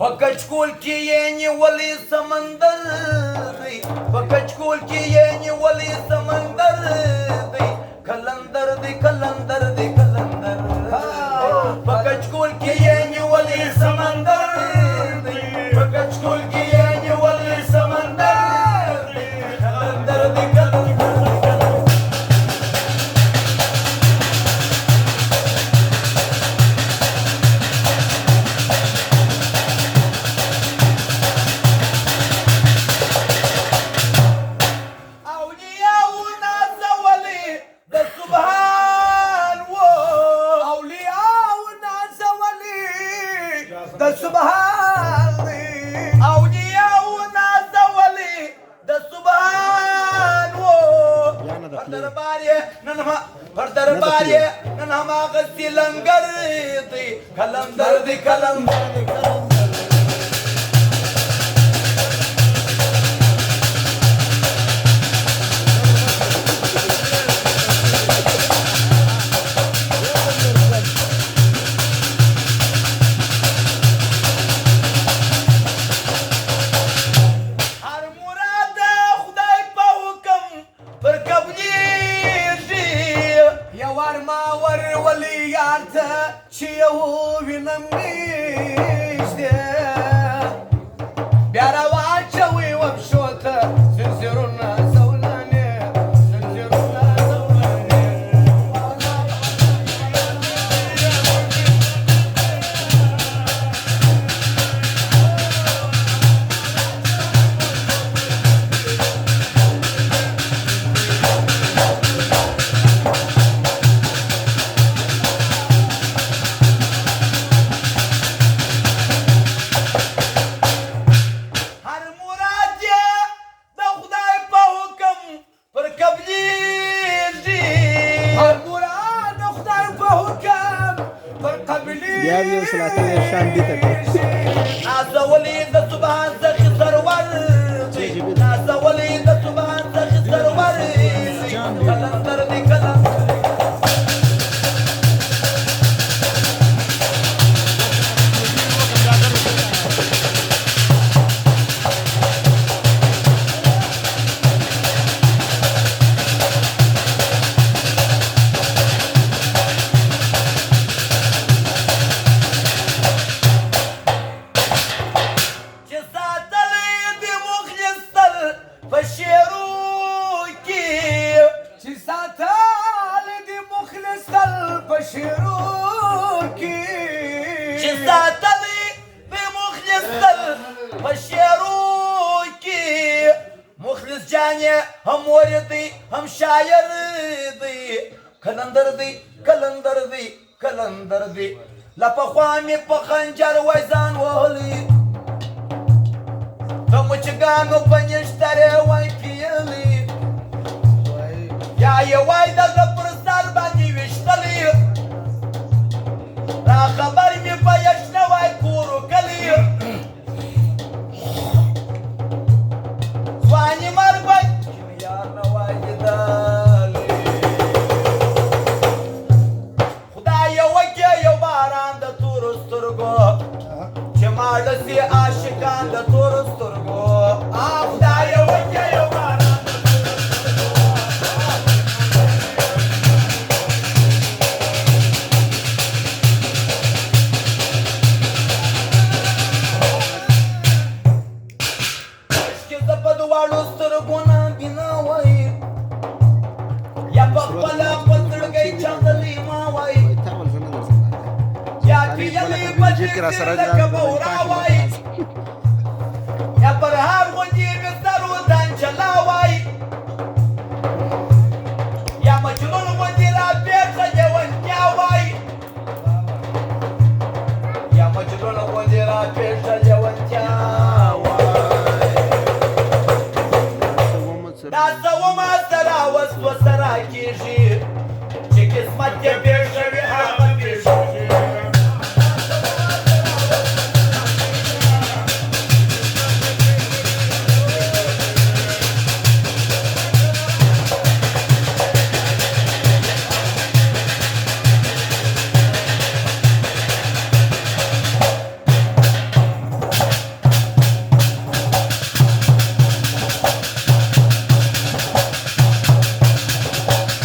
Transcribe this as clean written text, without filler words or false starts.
په کچکول کې یې نیولې سمندر دی په کچکول کې یې نیولې سمندر دی کلندر دی کلندر دی کلندر په کچکول کې یې نیولې سمندر دی په کچکول کې یې نیولې سمندر دی کلندر دی کلندر कलंदर दी कलंदर दी कलंदर दी लपखवा में पखंजर वैजान वहली तमुचगानो पनिश्तरे वै पियली या ये वै दल प्रस्तार बानी विश्तली रा खबर में पयश्न वै कूरु कली स्वानी मरबई यार न वै दाली Mardasi aşıkan da torus turgu Avdaya vakaya varan Aşkı zapadu varlus turguna binavai Ya bakbala patır gay chandali mavai Ya piyali bajir laka baurawaai Ya parha